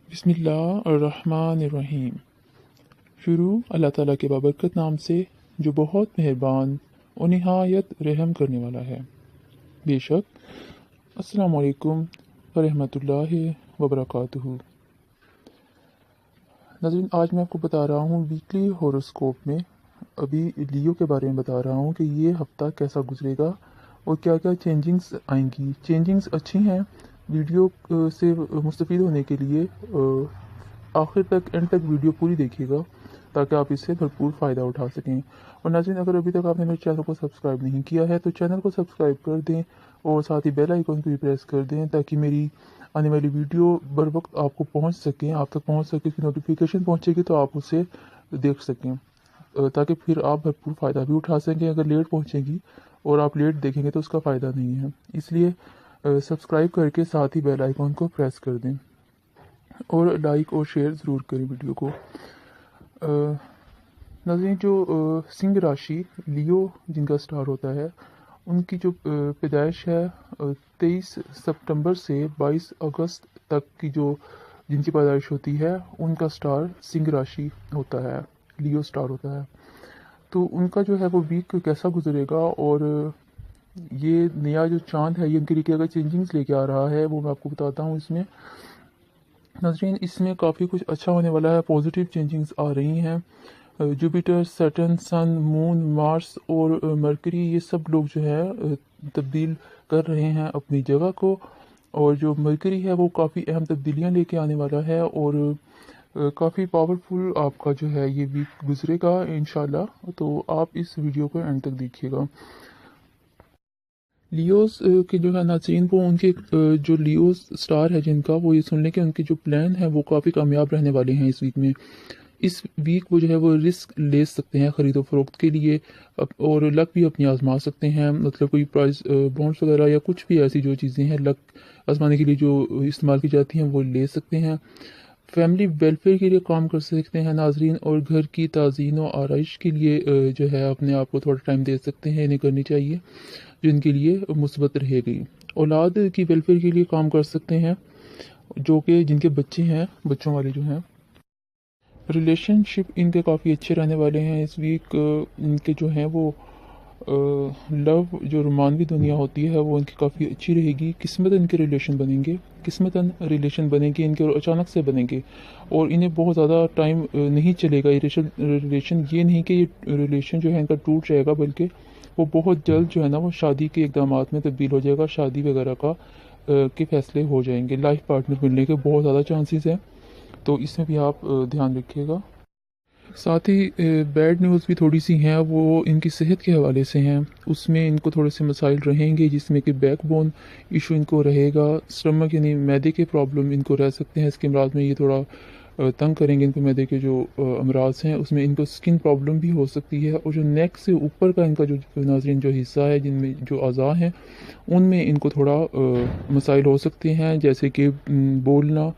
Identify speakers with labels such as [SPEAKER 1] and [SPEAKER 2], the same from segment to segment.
[SPEAKER 1] بسم اللہ الرحمن الرحیم۔ شروع اللہ تعالیٰ کے بابرکت نام سے جو بہت مہربان اور نہایت رحم کرنے والا ہے۔ بے شک۔ السلام علیکم ورحمۃ اللہ وبرکاتہ۔ ناظرین، آج میں آپ کو بتا رہا ہوں ویکلی ہورoscope میں ابھی لیو کے بارے میں بتا رہا ہوں کہ یہ ہفتہ کیسا گزرے گا اور کیا کیا چینجنگز آئیں گی۔ چینجنگز اچھی ہیں۔ ویڈیو سے مستفید ہونے کے لیے آخر تک اینڈ تک ویڈیو پوری دیکھیے گا تاکہ آپ اس سے بھرپور فائدہ اٹھا سکیں۔ اور ناظرین، اگر ابھی تک آپ نے میرے چینل کو سبسکرائب نہیں کیا ہے تو چینل کو سبسکرائب کر دیں اور ساتھ ہی بیل آئیکن کو بھی پریس کر دیں تاکہ میری آنے والی ویڈیو بر وقت آپ کو پہنچ سکیں، آپ تک پہنچ سکے، اس کی نوٹیفیکیشن پہنچے گی تو آپ اسے دیکھ سکیں تاکہ پھر آپ بھرپور فائدہ بھی اٹھا سکیں۔ اگر لیٹ پہنچے گی اور آپ لیٹ دیکھیں گے تو اس کا فائدہ نہیں ہے، اس لیے سبسکرائب کر کے ساتھ ہی بیل آئیکن کو پریس کر دیں اور لائک اور شیئر ضرور کریں ویڈیو کو۔ ناظرین، جو سنگھ راشی لیو جن کا سٹار ہوتا ہے، ان کی جو پیدائش ہے 23 سپتمبر سے 22 اگست تک کی جن کی پیدائش ہوتی ہے ان کا سٹار سنگھ راشی ہوتا ہے، لیو سٹار ہوتا ہے۔ تو ان کا جو ہے وہ ویک کیسا گزرے گا اور یہ نیا جو چاند ہے یہ ان کے لیے کیا چینجنگز لے کے آ رہا ہے وہ میں آپ کو بتاتا ہوں۔ اس میں ناظرین، اس میں کافی کچھ اچھا ہونے والا ہے، پازیٹیو چینجنگز آ رہی ہیں۔ جوپیٹر، سیٹرن، سن، مون، مارس اور مرکری، یہ سب لوگ جو ہے تبدیل کر رہے ہیں اپنی جگہ کو، اور جو مرکری ہے وہ کافی اہم تبدیلیاں لے کے آنے والا ہے اور کافی پاورفل آپ کا جو ہے یہ ویک گزرے گا انشاءاللہ۔ تو آپ اس ویڈیو کو اینڈ تک دیکھیے گا۔ لیوز کے جو ہے ناظرین، وہ ان کے جو لیوز سٹار ہے جن کا، وہ یہ سن لیں کہ ان کے جو پلان ہے وہ کافی کامیاب رہنے والے ہیں اس ویک میں۔ اس ویک وہ جو ہے وہ رسک لے سکتے ہیں خرید و فروخت کے لیے اور لک بھی اپنی آزما سکتے ہیں، مطلب کوئی پرائز بانڈس وغیرہ یا کچھ بھی ایسی جو چیزیں ہیں لک آزمانے کے لیے جو استعمال کی جاتی ہیں وہ لے سکتے ہیں۔ فیملی ویلفیئر کے لیے کام کر سکتے ہیں ناظرین، اور گھر کی تعزین و آرائش کے لیے جو ہے اپنے آپ کو تھوڑا ٹائم دے سکتے ہیں، انہیں کرنی چاہیے جو ان کے لیے مثبت رہے گی۔ اولاد کی ویلفیئر کے لیے کام کر سکتے ہیں جو کہ جن کے بچے ہیں، بچوں والے جو ہیں۔ ریلیشن شپ ان کے کافی اچھے رہنے والے ہیں اس ویک۔ ان کے جو ہیں وہ لو جو رومانوی دنیا ہوتی ہے وہ ان کی کافی اچھی رہے گی۔ قسمت ان کے ریلیشن بنیں گے، ریلیشن بنیں گے ان کے، اور اچانک سے بنیں گے اور انہیں بہت زیادہ ٹائم نہیں چلے گا یہ ریلیشن۔ یہ نہیں کہ یہ ریلیشن جو ہے ان کا ٹوٹ جائے گا، بلکہ وہ بہت جلد جو ہے نا وہ شادی کے اقدامات میں تبدیل ہو جائے گا، شادی وغیرہ کا کے فیصلے ہو جائیں گے، لائف پارٹنر ملنے کے بہت زیادہ چانسز ہیں، تو اس میں بھی آپ دھیان رکھیے گا۔ ساتھ ہی بیڈ نیوز بھی تھوڑی سی ہیں، وہ ان کی صحت کے حوالے سے ہیں۔ اس میں ان کو تھوڑے سے مسائل رہیں گے جس میں کہ بیک بون ایشو ان کو رہے گا، اسٹمک یعنی معدے کے پرابلم ان کو رہ سکتے ہیں۔ اس کے امراض میں یہ تھوڑا تنگ کریں گے ان کو، معدے کے جو امراض ہیں اس میں ان کو اسکن پرابلم بھی ہو سکتی ہے، اور جو نیک سے اوپر کا ان کا جو ناظرین جو حصہ ہے جن میں جو اعضاء ہیں ان میں ان کو تھوڑا مسائل ہو سکتے ہیں، جیسے کہ بولنا،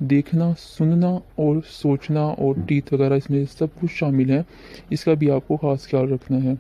[SPEAKER 1] دیکھنا، سننا اور سوچنا، اور ٹیتھ وغیرہ اس میں سب کچھ شامل ہے، اس کا بھی آپ کو خاص خیال رکھنا ہے۔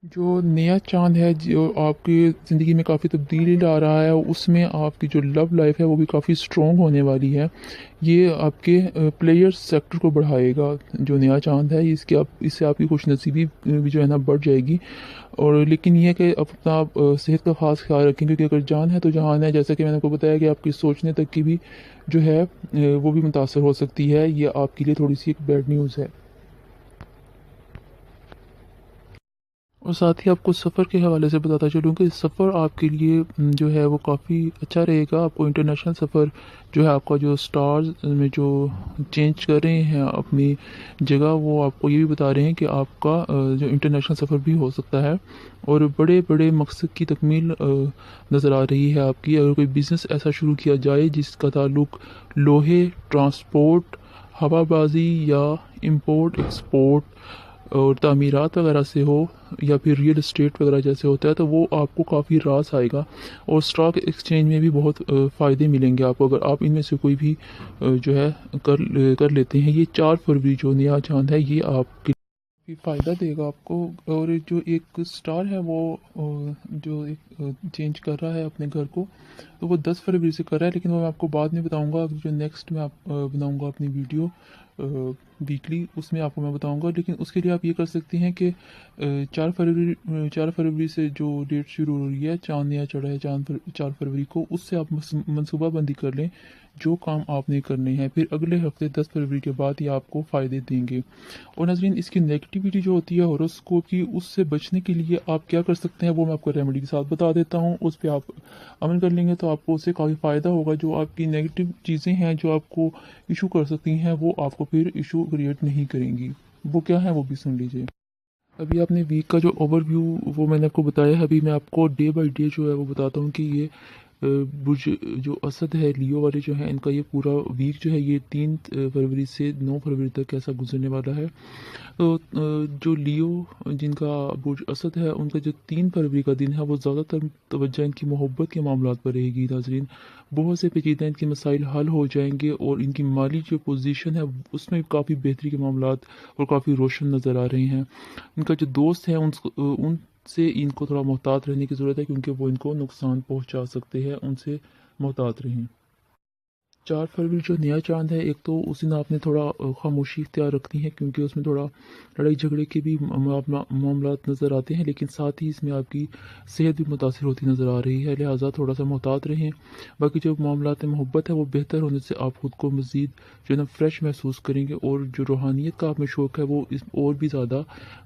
[SPEAKER 1] جو نیا چاند ہے جو آپ کی زندگی میں کافی تبدیلی لا رہا ہے، اس میں آپ کی جو لو لائف ہے وہ بھی کافی اسٹرانگ ہونے والی ہے۔ یہ آپ کے پلیئر سیکٹر کو بڑھائے گا جو نیا چاند ہے، اس سے آپ کی خوش نصیبی بھی جو ہے نا بڑھ جائے گی۔ اور لیکن یہ ہے کہ اپنا صحت کا خاص خیال رکھیں، کیونکہ اگر جان ہے تو جہان ہے، جیسا کہ میں نے آپ کو بتایا کہ آپ کی سوچنے تک کی بھی جو ہے وہ بھی متاثر ہو سکتی ہے۔ یہ آپ کے لیے تھوڑی سی ایک بیڈ نیوز ہے۔ اور ساتھ ہی آپ کو سفر کے حوالے سے بتاتا چلوں کہ سفر آپ کے لیے جو ہے وہ کافی اچھا رہے گا۔ آپ کو انٹرنیشنل سفر جو ہے آپ کا جو سٹارز میں جو چینج کر رہے ہیں اپنی جگہ، وہ آپ کو یہ بھی بتا رہے ہیں کہ آپ کا جو انٹرنیشنل سفر بھی ہو سکتا ہے، اور بڑے بڑے مقصد کی تکمیل نظر آ رہی ہے آپ کی۔ اگر کوئی بزنس ایسا شروع کیا جائے جس کا تعلق لوہے، ٹرانسپورٹ، ہوا بازی یا امپورٹ ایکسپورٹ اور تعمیرات وغیرہ سے ہو، یا پھر ریئل اسٹیٹ وغیرہ جیسے ہوتا ہے، تو وہ آپ کو کافی راس آئے گا، اور اسٹاک ایکسچینج میں بھی بہت فائدے ملیں گے آپ کو اگر آپ ان میں سے کوئی بھی جو ہے کر لیتے ہیں۔ یہ 4 فروری جو نیا چاند ہے یہ آپ کے کافی فائدہ دے گا آپ کو. اور جو ایک سٹار ہے وہ جو ایک چینج کر رہا ہے اپنے گھر کو، تو وہ 10 فروری سے کر رہا ہے، لیکن وہ میں آپ کو بعد میں بتاؤں گا. جو نیکسٹ میں آپ بناؤں گا اپنی ویڈیو ویکلی، اس میں آپ کو میں بتاؤں گا. لیکن اس کے لیے آپ یہ کر سکتے ہیں کہ 4 فروری سے جو ڈیٹ شروع ہو رہی ہے، چاند نیا چڑھا ہے 4 فروری کو، اس سے آپ منصوبہ بندی کر لیں جو کام آپ نے کرنے ہیں. پھر اگلے ہفتے 10 فروری کے بعد یہ آپ کو فائدے دیں گے. اور ناظرین، اس کی نیگیٹیوٹی جو ہوتی ہے ہوراسکوپ کی، اس سے بچنے کے لیے آپ کیا کر سکتے ہیں وہ میں آپ کو ریمیڈی کے ساتھ بتا دیتا ہوں. اس پہ آپ عمل کر لیں گے تو آپ کو اس سے کافی فائدہ ہوگا. جو آپ کی نیگیٹو چیزیں ہیں جو آپ کو ایشو کر سکتی ہیں، وہ آپ کو پھر ایشو کریٹ نہیں کریں گی. وہ کیا ہے وہ بھی سن لیجیے. ابھی آپ نے ویک کا جو اوور ویو وہ میں نے آپ کو بتایا ہے. ابھی میں آپ کو ڈے بائی ڈے جو ہے وہ بتاتا ہوں کہ یہ برج جو اسد ہے، لیو والے جو ہیں، ان کا یہ پورا ویک جو ہے یہ 3 فروری سے 9 فروری تک کیسا گزرنے والا ہے. تو جو لیو جن کا برج اسد ہے، ان کا جو 3 فروری کا دن ہے وہ زیادہ تر توجہ ان کی محبت کے معاملات پر رہے گی. ناظرین، بہت سے پیچیدہ ان کے مسائل حل ہو جائیں گے اور ان کی مالی جو پوزیشن ہے اس میں کافی بہتری کے معاملات اور کافی روشن نظر آ رہے ہیں. ان کا جو دوست ہے ان سے ان کو تھوڑا محتاط رہنے کی ضرورت ہے، کیونکہ وہ ان کو نقصان پہنچا سکتے ہیں. ان سے محتاط رہیں. 4 فروری جو نیا چاند ہے، ایک تو اس دن آپ نے تھوڑا خاموشی اختیار رکھنی ہے، کیونکہ اس میں تھوڑا لڑائی جھگڑے کے بھی معاملات نظر آتے ہیں، لیکن ساتھ ہی اس میں آپ کی صحت بھی متاثر ہوتی نظر آ رہی ہے. لہٰذا تھوڑا سا محتاط رہیں. باقی جو معاملات محبت ہے وہ بہتر ہونے سے آپ خود کو مزید جو ہے نا فریش محسوس کریں گے، اور جو روحانیت کا آپ میں شوق ہے وہ اور بھی زیادہ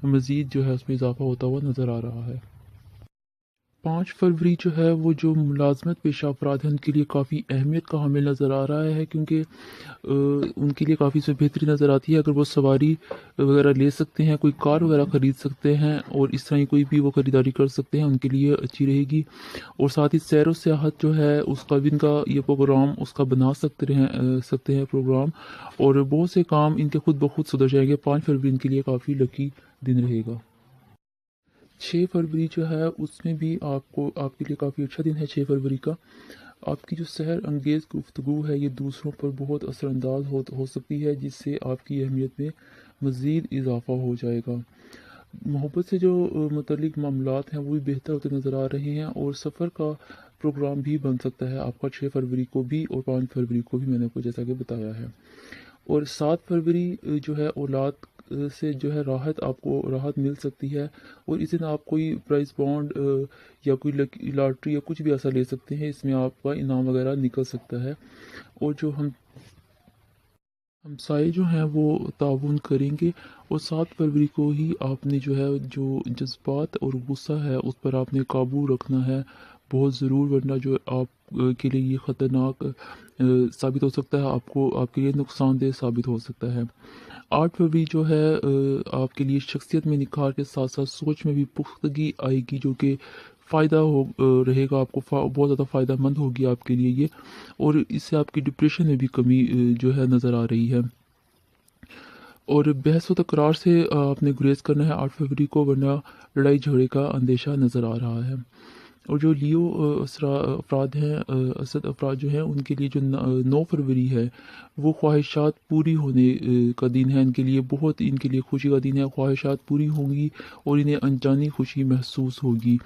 [SPEAKER 1] مزید جو ہے اس میں اضافہ ہوتا ہوا نظر آ رہا ہے. 5 فروری جو ہے وہ جو ملازمت پیشہ افراد ہیں ان کے لیے کافی اہمیت کا حامل نظر آ رہا ہے، کیونکہ ان کے لیے کافی بہتری نظر آتی ہے. اگر وہ سواری وغیرہ لے سکتے ہیں، کوئی کار وغیرہ خرید سکتے ہیں، اور اس طرح کوئی بھی وہ خریداری کر سکتے ہیں، ان کے لیے اچھی رہے گی. اور ساتھ ہی سیر و سیاحت جو ہے اس کا بھی ان کا یہ پروگرام اس کا بنا سکتے ہیں پروگرام، اور بہت سے کام ان کے خود بخود سدھر جائیں گے. 5 فروری ان کے لیے کافی لکی دن رہے گا. 6 فروری جو ہے اس میں بھی آپ کے لیے کافی اچھا دن ہے. 6 فروری کا آپ کی جو سحر انگیز گفتگو ہے یہ دوسروں پر بہت اثر انداز ہو سکتی ہے، جس سے آپ کی اہمیت میں مزید اضافہ ہو جائے گا. محبت سے جو متعلق معاملات ہیں وہ بھی بہتر ہوتے نظر آ رہے ہیں، اور سفر کا پروگرام بھی بن سکتا ہے آپ کا 6 فروری کو بھی اور 5 فروری کو بھی، میں نے آپ کو جیسا کہ بتایا ہے. اور 7 فروری جو ہے اولاد سے جو ہے آپ کو راحت مل سکتی ہے، اور اس دن آپ کوئی پرائز بانڈ یا کوئی لاٹری یا کچھ بھی ایسا لے سکتے ہیں. اس میں آپ کا انعام وغیرہ نکل سکتا ہے. اور جو ہمسائے جو ہیں وہ تعاون کریں گے. اور 7 فروری کو ہی آپ نے جو ہے جو جذبات اور غصہ ہے اس پر آپ نے قابو رکھنا ہے بہت ضرور، ورنہ جو آپ کے لیے یہ خطرناک ثابت ہو سکتا ہے، آپ کے لیے نقصان دہ ثابت ہو سکتا ہے. 8 فروری جو ہے آپ کے لیے شخصیت میں نکھار کے ساتھ ساتھ سوچ میں بھی پختگی آئے گی، جو کہ فائدہ رہے گا آپ کو، بہت زیادہ فائدہ مند ہوگی آپ کے لیے یہ. اور اس سے آپ کی ڈپریشن میں بھی کمی جو ہے نظر آ رہی ہے. اور بحث و تکرار سے آپ نے گریز کرنا ہے 8 فروری کو، ورنہ لڑائی جھگڑے کا اندیشہ نظر آ رہا ہے. اور جو لیو افراد ہیں، اسد افراد جو ہیں، ان کے لیے جو 9 فروری ہے وہ خواہشات پوری ہونے کا دن ہے. ان کے لیے بہت ان کے لیے خوشی کا دن ہے. خواہشات پوری ہوں گی اور انہیں انجانی خوشی محسوس ہوگی.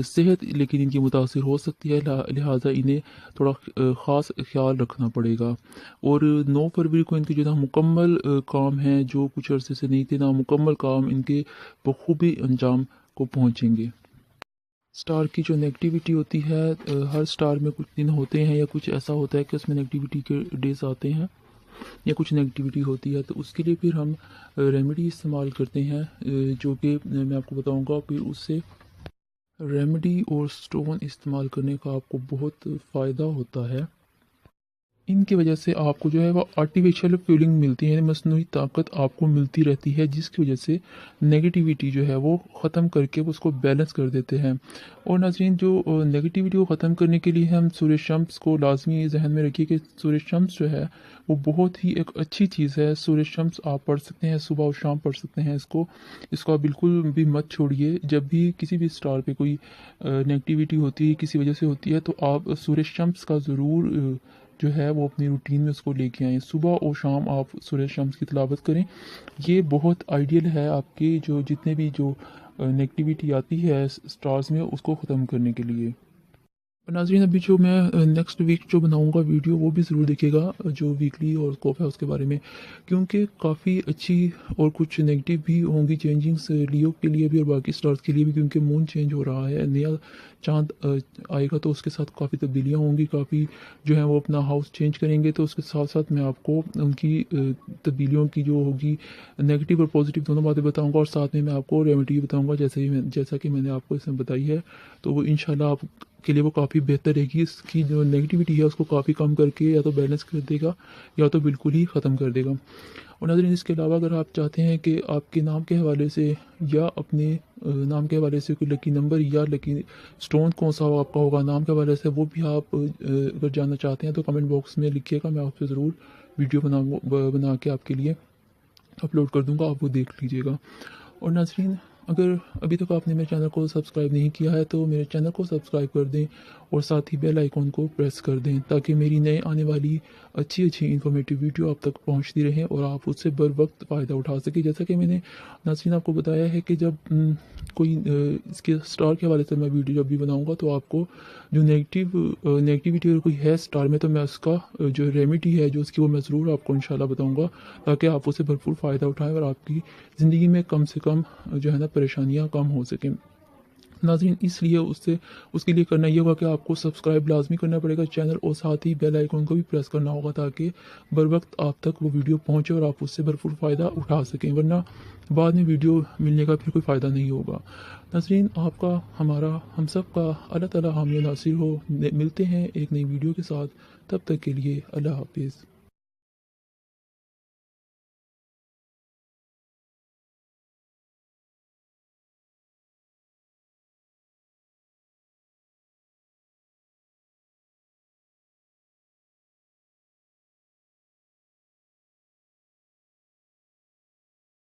[SPEAKER 1] صحت لیکن ان کی متاثر ہو سکتی ہے، لہٰذا انہیں تھوڑا خاص خیال رکھنا پڑے گا. اور 9 فروری کو ان کے جو نا مکمل کام ہیں جو کچھ عرصے سے نہیں تھے، نامکمل کام ان کے بخوبی انجام کو پہنچیں گے. سٹار کی جو نیگیٹیوٹی ہوتی ہے، ہر سٹار میں کچھ دن ہوتے ہیں یا کچھ ایسا ہوتا ہے کہ اس میں نیگیٹیوٹی کے ڈیز آتے ہیں یا کچھ نیگیٹیوٹی ہوتی ہے، تو اس کے لیے پھر ہم ریمیڈی استعمال کرتے ہیں، جو کہ میں آپ کو بتاؤں گا. پھر اس سے ریمیڈی اور سٹون استعمال کرنے کا آپ کو بہت فائدہ ہوتا ہے. ان کی وجہ سے آپ کو جو ہے وہ آرٹیفیشل فیلنگ ملتی ہے، مصنوعی طاقت آپ کو ملتی رہتی ہے، جس کی وجہ سے نیگیٹیوٹی جو ہے وہ ختم کر کے اس کو بیلنس کر دیتے ہیں. اور ناظرین، جو نیگیٹیوٹی کو ختم کرنے کے لیے ہم سورج شمس کو لازمی ذہن میں رکھیے کہ سورج شمس جو ہے وہ بہت ہی ایک اچھی چیز ہے. سورج شمس آپ پڑھ سکتے ہیں، صبح اور شام پڑھ سکتے ہیں. اس کو آپ بالکل بھی مت چھوڑیے. جب بھی کسی بھی سٹار پہ کوئی نیگیٹیوٹی ہوتی ہے، کسی وجہ سے ہوتی ہے، تو آپ سورج شمس کا ضرور جو ہے وہ اپنی روٹین میں اس کو لے کے آئیں. صبح اور شام آپ سورہ شمس کی تلاوت کریں. یہ بہت آئیڈیل ہے آپ کے جو جتنے بھی جو نیگیٹیوٹی آتی ہے سٹارز میں اس کو ختم کرنے کے لیے. ناظرین ابھی جو میں نیکسٹ ویک جو بناؤں گا ویڈیو وہ بھی ضرور دیکھیے گا جو ویکلی ہوراسکوپ ہے اس کے بارے میں, کیونکہ کافی اچھی اور کچھ نگیٹو بھی ہوں گی چینجنگس لیو کے لیے بھی اور باقی سٹارز کے لیے بھی, کیونکہ مون چینج ہو رہا ہے, نیا چاند آئے گا تو اس کے ساتھ کافی تبدیلیاں ہوں گی, کافی جو ہیں وہ اپنا ہاؤس چینج کریں گے. تو اس کے ساتھ ساتھ میں آپ کو ان کی تبدیلیوں کی جو ہوگی نیگیٹو اور پازیٹیو دونوں باتیں بتاؤں گا, اور ساتھ میں میں آپ کو ریمیڈی بتاؤں گا جیسا کہ میں نے آپ کو اس میں بتائی ہے. تو وہ انشاءاللہ آپ کے لیے وہ کافی بہتر رہے گی. اس کی جو نیگیٹیوٹی ہے اس کو کافی کم کر کے یا تو بیلنس کر دے گا یا تو بالکل ہی ختم کر دے گا. اور ناظرین اس کے علاوہ اگر آپ چاہتے ہیں کہ آپ کے نام کے حوالے سے یا اپنے نام کے حوالے سے کوئی لکی نمبر یا لکی سٹون کون سا آپ کا ہوگا نام کے حوالے سے, وہ بھی آپ اگر جاننا چاہتے ہیں تو کمنٹ باکس میں لکھیے گا, میں آپ سے ضرور ویڈیو بنا کے آپ کے لیے اپلوڈ کر دوں گا, آپ وہ دیکھ لیجیے گا. اور ناظرین اگر ابھی تک آپ نے میرے چینل کو سبسکرائب نہیں کیا ہے تو میرے چینل کو سبسکرائب کر دیں اور ساتھ ہی بیل آئیکن کو پریس کر دیں تاکہ میری نئے آنے والی اچھی انفارمیٹیو ویڈیو آپ تک پہنچتی رہیں اور آپ اس سے بر وقت فائدہ اٹھا سکیں. جیسا کہ میں نے ناظرین آپ کو بتایا ہے کہ جب کوئی اس کے سٹار کے حوالے سے میں ویڈیو جب بھی بناؤں گا تو آپ کو جو نیگیٹیوٹی اگر کوئی ہے سٹار میں تو میں اس کا جو ریمیڈی ہے جو اس کی وہ میں ضرور آپ کو انشاءاللہ بتاؤں گا تاکہ آپ اسے بھرپور فائدہ اٹھائیں اور آپ کی زندگی میں کم سے کم جو ہے نا پریشانیاں کم ہو سکیں. ناظرین اس لیے اس کے لیے کرنا یہ ہوگا کہ آپ کو سبسکرائب لازمی کرنا پڑے گا چینل اور ساتھ ہی بیل آئیکن کو بھی پریس کرنا ہوگا تاکہ بر وقت آپ تک وہ ویڈیو پہنچے اور آپ اس سے بھرپور فائدہ اٹھا سکیں, ورنہ بعد میں ویڈیو ملنے کا پھر کوئی فائدہ نہیں ہوگا. ناظرین آپ کا ہمارا ہم سب کا اللہ تعالی حامی ناصر ہو. ملتے ہیں ایک نئی ویڈیو کے ساتھ, تب تک کے لیے اللہ حافظ.